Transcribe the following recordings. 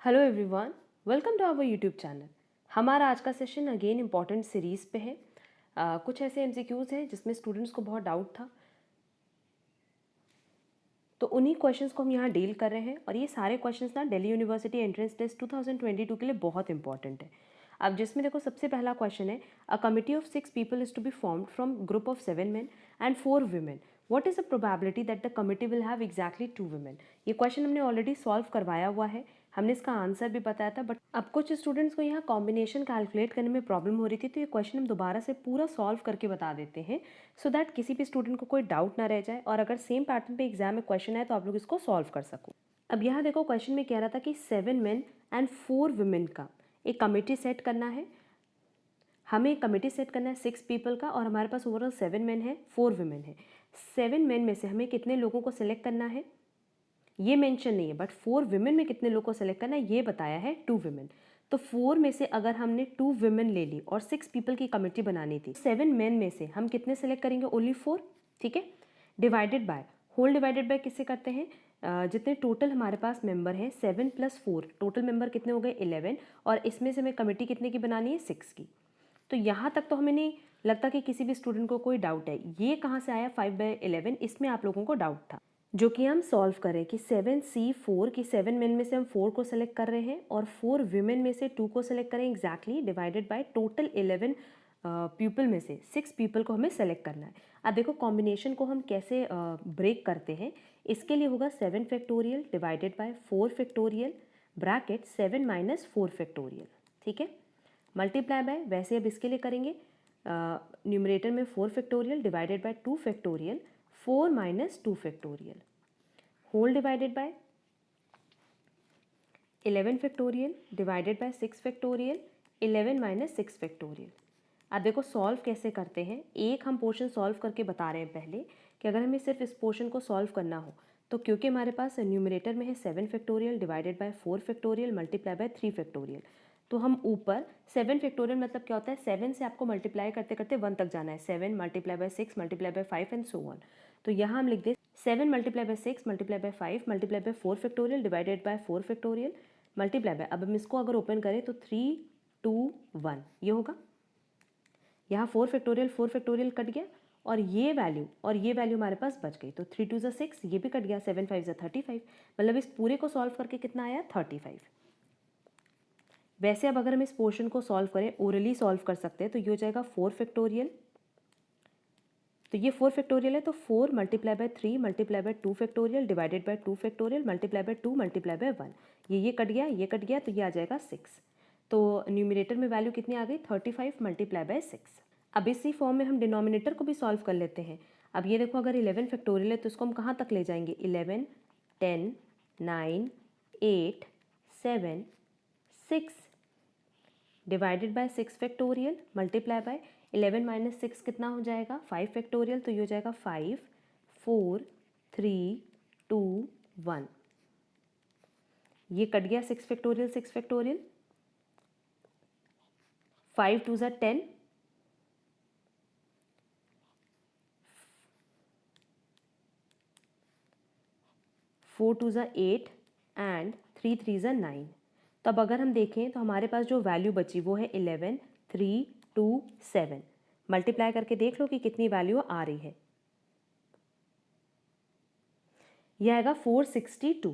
Hello everyone, welcome to our YouTube channel. हमारा आज का सेशन अगेन इम्पॉर्टेंट सीरीज़ पे है। कुछ ऐसे एमसीक्यूज़ हैं जिसमें स्टूडेंट्स को बहुत डाउट था, तो उन्हीं क्वेश्चंस को हम यहाँ डील कर रहे हैं। और ये सारे क्वेश्चंस ना दिल्ली यूनिवर्सिटी एंट्रेंस टेस्ट 2022 के लिए बहुत इंपॉर्टेंट है। अब जिसमें देखो सबसे पहला क्वेश्चन है, a committee of 6 people is to be formed from group of 7 men and 4 women. What is the probability that the committee will have exactly 2 women? ये क्वेश्चन हमने ऑलरेडी सॉल्व करवाया हुआ है, हमने इसका आंसर भी बताया था। बट अब कुछ स्टूडेंट्स को यहाँ कॉम्बिनेशन कैलकुलेट करने में प्रॉब्लम हो रही थी, तो ये क्वेश्चन हम दोबारा से पूरा सॉल्व करके बता देते हैं, सो दैट किसी भी स्टूडेंट को कोई डाउट ना रह जाए, और अगर सेम पैटर्न पे एग्जाम में क्वेश्चन आए तो आप लोग इसको सॉल्व कर सको। अब यहाँ देखो क्वेश्चन में कह रहा था कि 7 men एंड 4 women का एक कमेटी सेट करना है। हमें एक कमेटी सेट करना है 6 पीपल का, और हमारे पास ओवरऑल 7 men है, 4 women है। 7 men में से हमें कितने लोगों को सिलेक्ट करना है ये मेंशन नहीं है, बट 4 women में कितने लोगों को सेलेक्ट करना है ये बताया है, 2 women। तो 4 में से अगर हमने 2 women ले ली और 6 पीपल की कमेटी बनानी थी, 7 men में से हम कितने सेलेक्ट करेंगे? ओनली 4। ठीक है, divided by, whole divided by किससे करते हैं? जितने टोटल हमारे पास मेंबर हैं 7 + 4, टोटल मेंबर कितने हो गए? 11। और इसमें से हमें कमेटी कितने की बनानी है? 6 की। तो यहाँ तक तो हमें नहीं लगता कि किसी भी स्टूडेंट को कोई डाउट है। ये कहाँ से आया 5/11? इसमें आप लोगों को डाउट था, जो कि हम सॉल्व करें कि 7C4 की 7 men में से हम 4 को सेलेक्ट कर रहे हैं और 4 women में से 2 को सेलेक्ट करें exactly, divided by total 11 people में से 6 पीपल को हमें सेलेक्ट करना है। अब देखो कॉम्बिनेशन को हम कैसे ब्रेक करते हैं। इसके लिए होगा 7 factorial divided bye 4 factorial bracket 7 - 4 factorial. ठीक है, मल्टीप्लाई बाय, वैसे अब इसके लिए करेंगे न्यूमरेटर में 4 factorial divided by 2 factorial 4 - 2 factorial, whole divided by 11 factorial divided by 6 factorial 11 - 6 factorial. अब देखो सॉल्व कैसे करते हैं। एक हम पोर्शन सॉल्व करके बता रहे हैं पहले कि अगर हमें सिर्फ इस पोर्शन को सॉल्व करना हो, तो क्योंकि हमारे पास न्यूमरेटर में है 7 factorial divided bye 4 factorial multiply by 3 factorial, तो हम ऊपर 7 फैक्टोरियल मतलब क्या होता है? 7 से आपको मल्टीप्लाई करते करते 1 तक जाना है। 7 multiply by 6 multiply by 5 and so on. तो यहाँ हम लिख दें 7 multiply by 6 multiply by 5 multiply by 4 factorial divided bye 4 factorial multiply by, अब हम इसको अगर ओपन करें तो 3 2 1 ये होगा। यहाँ 4 फैक्टोरियल कट गया, और ये वैल्यू हमारे पास बच गई। तो 3 2 ज़ा 6, ये भी कट गया, 7 5 ज़ा 35। मतलब इस पूरे को सॉल्व करके कितना आया? 35। वैसे अब अगर हम इस पोर्शन को सॉल्व करें, ओरली सॉल्व कर सकते हैं, तो ये हो जाएगा 4 फैक्टोरियल। तो ये 4 फैक्टोरियल है, तो 4 multiply by 3 multiply by 2 factorial divided by 2 factorial multiply by 2 multiply by 1। ये कट गया, ये कट गया, तो ये आ जाएगा 6। तो न्यूमरेटर में वैल्यू कितनी आ गई? 35 मल्टीप्लाई बाय 6। अब इसी फॉर्म में हम डिनोमिनेटर को भी सॉल्व कर लेते हैं। अब ये देखो अगर 11 फैक्टोरियल है तो इसको हम कहाँ तक ले जाएंगे? 11 10 9 8 7 6 divided by 6 factorial multiply by 11 - 6 कितना हो जाएगा? 5 फैक्टोरियल। तो ये हो जाएगा 5 4 3 2 1। ये कट गया 6 फैक्टोरियल 6 फैक्टोरियल, 5 2 ज़ा 10, 4 2 ज़ा 8 एंड 3 3 ज़ा 9। तब अगर हम देखें तो हमारे पास जो वैल्यू बची वो है 11 3 2 7। मल्टीप्लाई करके देख लो कि कितनी वैल्यू आ रही है। यह आएगा 462।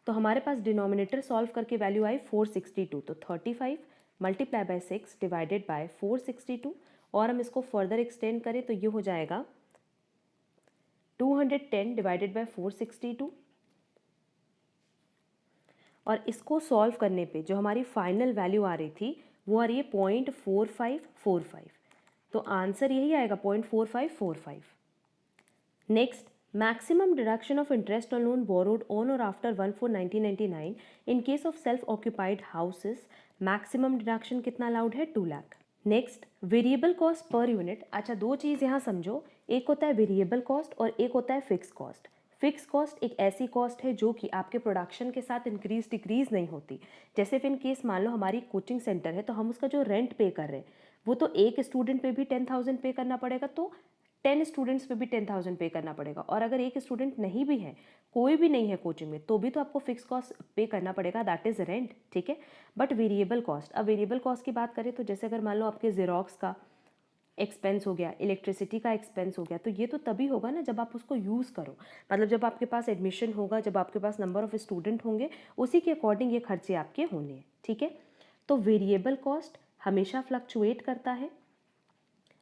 तो हमारे पास डिनोमिनेटर सॉल्व करके वैल्यू आई 462। तो 35 मल्टीप्लाई बाय 6 डिवाइडेड बाय 462, और हम इसको फर्दर एक्सटेंड करें तो ये हो जाएगा 210 डिवाइडेड बाय 462। और इसको सॉल्व करने पे जो हमारी फाइनल वैल्यू आ रही थी वो आ रही है 0.4545। तो आंसर यही आएगा 0.4545। Next, maximum deduction of interest on loan borrowed on or after 1/4/1999 in case of self occupied houses, maximum deduction कितना अलाउड है? 2 lakh. Next, variable cost per unit. अच्छा, दो चीज़ यहाँ समझो, एक होता है वेरिएबल कॉस्ट और एक होता है फिक्स कॉस्ट। फिक्स कॉस्ट एक ऐसी कॉस्ट है जो कि आपके प्रोडक्शन के साथ इंक्रीज डिक्रीज नहीं होती। जैसे फिर इन केस मान लो हमारी कोचिंग सेंटर है, तो हम उसका जो रेंट पे कर रहे हैं वो तो एक स्टूडेंट पे भी 10,000 पे करना पड़ेगा, तो 10 स्टूडेंट्स पे भी 10,000 पे करना पड़ेगा, और अगर एक स्टूडेंट नहीं भी है, कोई भी नहीं है कोचिंग में, तो भी तो आपको फिक्स कॉस्ट पे करना पड़ेगा, दैट इज़ रेंट, ठीक है। बट वेरिएबल कॉस्ट, अब वेरिएबल कॉस्ट की बात करें तो जैसे अगर मान लो आपके जेरोक्स का एक्सपेंस हो गया, इलेक्ट्रिसिटी का एक्सपेंस हो गया, तो ये तो तभी होगा ना जब आप उसको यूज़ करो, मतलब जब आपके पास एडमिशन होगा, जब आपके पास नंबर ऑफ स्टूडेंट होंगे, उसी के अकॉर्डिंग ये खर्चे आपके होने हैं, ठीक है। तो वेरिएबल कॉस्ट हमेशा फ्लक्चुएट करता है,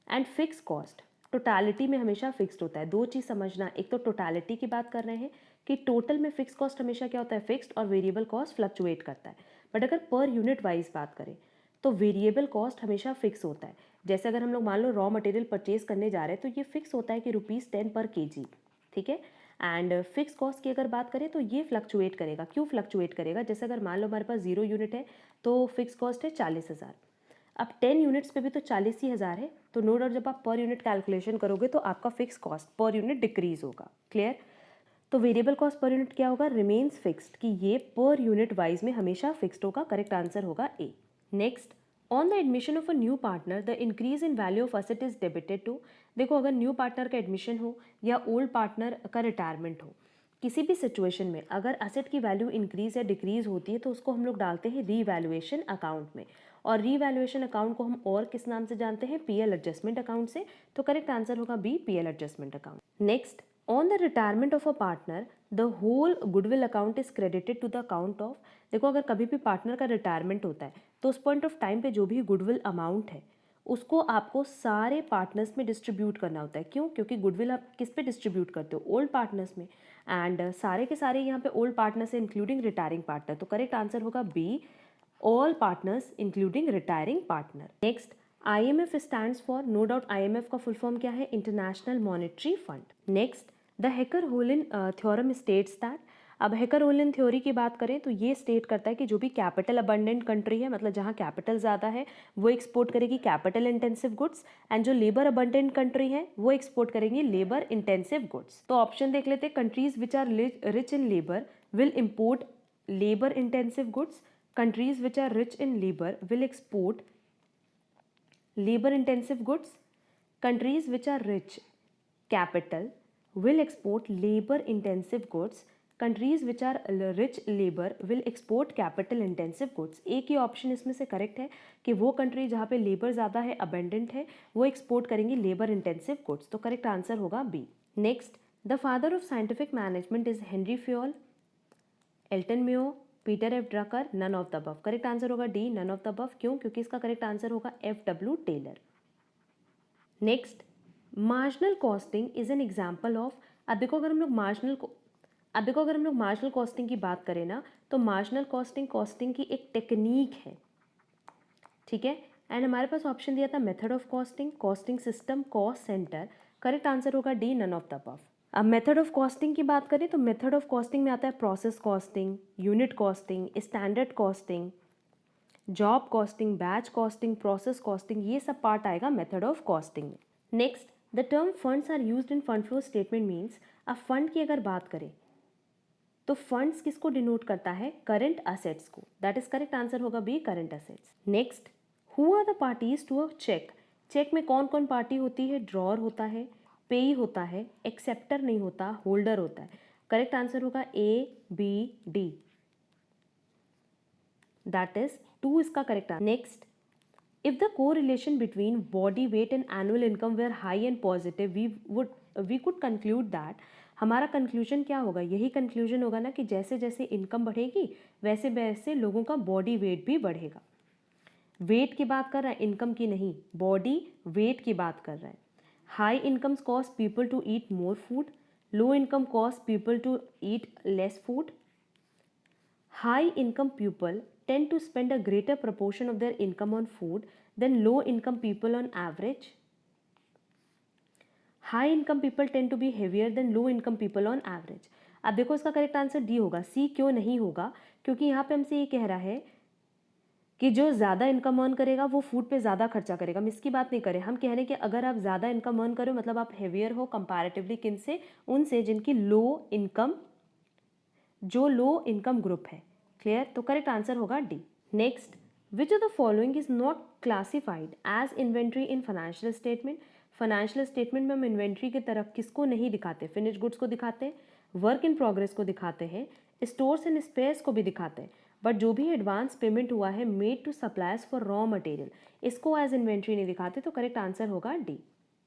एंड फिक्स कॉस्ट टोटालिटी में हमेशा फिक्स्ड होता है। दो चीज़ समझना, एक तो टोटालिटी की बात कर रहे हैं कि टोटल में फिक्स कॉस्ट हमेशा क्या होता है, फिक्स्ड, और वेरिएबल कॉस्ट फ्लक्चुएट करता है। बट अगर पर यूनिट वाइज बात करें तो वेरिएबल कॉस्ट हमेशा फिक्स होता है। जैसे अगर हम लोग मान लो रॉ मटेरियल परचेज करने जा रहे हैं, तो ये फिक्स होता है कि ₹10 पर kg, ठीक है। एंड फिक्स कॉस्ट की अगर बात करें तो ये फ्लक्चुएट करेगा। क्यों फ्लक्चुएट करेगा, जैसे अगर मान लो हमारे पास 0 यूनिट है तो फिक्स कॉस्ट है 40,000, अब 10 यूनिट्स पे भी तो 40 ही हज़ार है, तो नो डाउट जब आप पर यूनिट कैलकुलेशन करोगे तो आपका fix cost per unit decrease होगा, क्लियर। तो वेरिएबल कॉस्ट पर यूनिट क्या होगा, रिमेन्स फिक्स्ड, कि ये पर यूनिट वाइज में हमेशा फिक्स्ड होगा। करेक्ट आंसर होगा A. Next, on the admission of a new partner the increase in value of asset is debited to. देखो अगर न्यू पार्टनर का एडमिशन हो या ओल्ड पार्टनर का रिटायरमेंट हो, किसी भी सिचुएशन में अगर असेट की वैल्यू इंक्रीज या डिक्रीज होती है तो उसको हम लोग डालते हैं रीवैल्यूएशन अकाउंट में, और रीवैल्यूएशन अकाउंट को हम और किस नाम से जानते हैं, पीएल एडजस्टमेंट अकाउंट से। तो करेक्ट आंसर होगा B, PL adjustment account. Next, on the retirement of a partner the whole goodwill account is credited to the account of. देखो अगर कभी भी पार्टनर का रिटायरमेंट होता है तो उस पॉइंट ऑफ टाइम पे जो भी गुडविल अमाउंट है उसको आपको सारे पार्टनर्स में डिस्ट्रीब्यूट करना होता है। क्यों, क्योंकि गुडविल आप किस पे डिस्ट्रीब्यूट करते हो, ओल्ड पार्टनर्स में, एंड सारे के सारे यहाँ पे ओल्ड पार्टनर्स है इंक्लूडिंग रिटायरिंग पार्टनर। तो करेक्ट आंसर होगा B, all partners including retiring partner. Next, IMF stands for, no doubt IMF का फुल फॉर्म क्या है, international monetary fund. Next, the Heckscher Ohlin theorem states that. अब Heckscher Ohlin theory की बात करें तो ये स्टेट करता है कि जो भी कैपिटल अबंडेंट कंट्री है, मतलब जहाँ कैपिटल ज़्यादा है, वो एक्सपोर्ट करेगी कैपिटल इंटेंसिव गुड्स, एंड जो लेबर अबंडेंट कंट्री है वो एक्सपोर्ट करेंगी लेबर इंटेंसिव गुड्स। तो ऑप्शन देख लेते हैं, countries which are rich in labour will import labour intensive goods, countries which are rich in labor will export labor intensive goods, countries which are rich capital will export labor intensive goods, countries which are rich labor will export capital intensive goods। एक ही option इसमें से correct है कि वो country जहाँ पे labour ज़्यादा है, अबेंडेंट है, वो एक्सपोर्ट करेंगी लेबर इंटेंसिव गुड्स। तो करेक्ट आंसर होगा B. Next, the father of scientific management is Henry Fayol, Elton Mayo, Peter F Drucker, none of the above. Correct answer होगा D, none of the above. क्यों, क्योंकि इसका correct answer होगा FW Taylor. Next, marginal costing is an example of. अब देखो अगर हम लोग मार्जिनल कॉस्टिंग की बात करें ना, तो मार्जिनल कॉस्टिंग की एक टेक्निक है, ठीक है। एंड हमारे पास ऑप्शन दिया था method of costing, costing system, cost centre. Correct answer होगा D, none of the above. अब मेथड ऑफ कॉस्टिंग की बात करें तो मेथड ऑफ कॉस्टिंग में आता है process costing, unit costing, standard costing, job costing, batch costing, process costing, ये सब पार्ट आएगा मेथड ऑफ कॉस्टिंग में। Next, the term funds are used in fund flow statement means. अब फंड की अगर बात करें तो फंड्स किसको डिनोट करता है, करंट असेट्स को। दैट इज करेक्ट आंसर होगा B, current assets. Next, who are the parties to a cheque. Cheque में कौन कौन पार्टी होती है, ड्रॉर होता है, पेई होता है, एक्सेप्टर नहीं होता, होल्डर होता है। करेक्ट आंसर होगा A, B, D, that is 2 इसका correct answer. Next, if the correlation between body weight and annual income were high and positive we could conclude that. हमारा कंक्लूजन क्या होगा, यही कंक्लूजन होगा ना कि जैसे जैसे इनकम बढ़ेगी वैसे वैसे लोगों का बॉडी वेट भी बढ़ेगा। वेट की बात कर रहा है, इनकम की नहीं, बॉडी वेट की बात कर रहा है। High incomes cause people to eat more food, low income cause people to eat less food. High income people tend to spend a greater proportion of their income on food than low income people on average. High income people tend to be heavier than low income people on average. अब देखो इसका correct answer D होगा। सी क्यों नहीं होगा, क्योंकि यहाँ पे हमसे ये कह रहा है कि जो ज़्यादा इनकम अर्न करेगा वो फूड पे ज़्यादा खर्चा करेगा। हम इसकी बात नहीं करें, हम कह रहे हैं कि अगर आप ज़्यादा इनकम अर्न करो मतलब आप हेवियर हो कंपैरेटिवली किन से, उनसे जिनकी लो इनकम ग्रुप है। क्लियर, तो करेक्ट आंसर होगा D. Next, which of the following is not classified as inventory in financial statement. Financial statement में हम इन्वेंट्री की तरफ किसको नहीं दिखाते, फिनिश गुड्स को दिखाते हैं, वर्क इन प्रोग्रेस को दिखाते हैं, स्टोर्स एंड स्पेयर्स को भी दिखाते हैं, बट जो भी एडवांस पेमेंट हुआ है made to suppliers for raw material, इसको एज इन्वेंट्री नहीं दिखाते, तो करेक्ट आंसर होगा डी।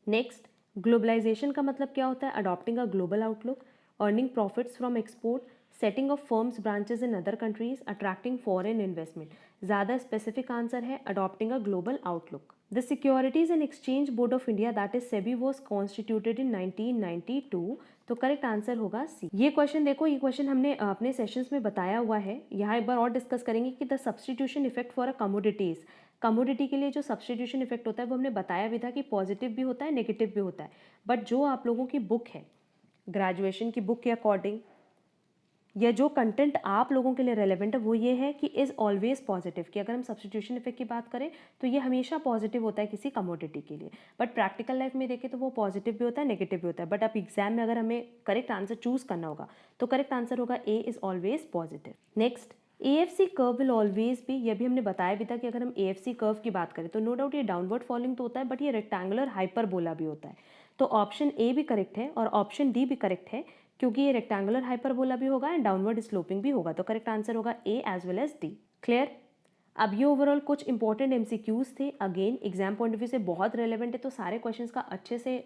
नेक्स्ट, ग्लोबलाइजेशन का मतलब क्या होता है? Adopting a global outlook, earning profits from export, setting of firms branches in other countries, attracting foreign investment. ज़्यादा स्पेसिफिक आंसर है adopting a global outlook. The securities and exchange board of India that is SEBI was constituted in 1992, तो correct answer होगा सी। ये question देखो, ये question हमने अपने sessions में बताया हुआ है, यहाँ एक बार और डिस्कस करेंगे कि the substitution effect for a commodities, commodity के लिए जो सब्सटीट्यूशन इफेक्ट होता है वो हमने बताया भी था कि पॉजिटिव भी होता है, नेगेटिव भी होता है, बट जो आप लोगों की बुक है ग्रेजुएशन की बुक के अकॉर्डिंग या जो कंटेंट आप लोगों के लिए रेलेवेंट है वो ये है कि इज़ ऑलवेज पॉजिटिव, कि अगर हम सब्सटीट्यूशन इफेक्ट की बात करें तो ये हमेशा पॉजिटिव होता है किसी कमोडिटी के लिए, बट प्रैक्टिकल लाइफ में देखें तो वो पॉजिटिव भी होता है, नेगेटिव भी होता है, बट अब एग्जाम में अगर हमें करेक्ट आंसर चूज करना होगा तो करेक्ट आंसर होगा A is always positive. Next, AFC curve will always भी, ये भी हमने बताया भी था कि अगर हम AFC कर्व की बात करें तो नो डाउट ये डाउनवर्ड फॉलोइंग तो होता है, बट ये रेक्टेंगुलर हाइपरबोला भी होता है, तो ऑप्शन ए भी करेक्ट है और ऑप्शन डी भी करेक्ट है, क्योंकि ये रेक्टेंगुलर हाइपरबोला भी होगा एंड डाउनवर्ड स्लोपिंग भी होगा, तो करेक्ट आंसर होगा ए एज वेल एज डी। क्लियर? अब ये ओवरऑल कुछ इंपॉर्टेंट MCQs थे, again exam point of view से बहुत रेलेवेंट है, तो सारे क्वेश्चंस का अच्छे से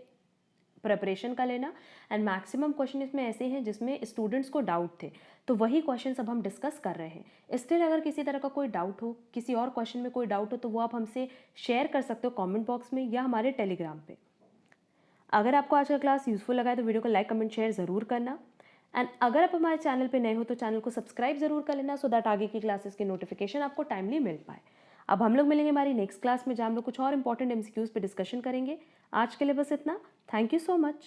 प्रिपरेशन का लेना, एंड मैक्सिमम क्वेश्चन इसमें ऐसे हैं जिसमें स्टूडेंट्स को डाउट थे, तो वही क्वेश्चन अब हम डिस्कस कर रहे हैं। स्टिल अगर किसी तरह का कोई डाउट हो, किसी और क्वेश्चन में कोई डाउट हो, तो वो आप हमसे शेयर कर सकते हो कमेंट बॉक्स में या हमारे टेलीग्राम पे। अगर आपको आज का क्लास यूजफुल लगा है तो वीडियो को लाइक कमेंट शेयर ज़रूर करना, एंड अगर आप हमारे चैनल पे नए हो तो चैनल को सब्सक्राइब जरूर कर लेना, सो दैट आगे की क्लासेस की नोटिफिकेशन आपको टाइमली मिल पाए। अब हम लोग मिलेंगे हमारी नेक्स्ट क्लास में, जहाँ हम लोग कुछ और इंपॉर्टेंट MCQs पे डिस्कशन करेंगे। आज के लिए बस इतना। Thank you so much.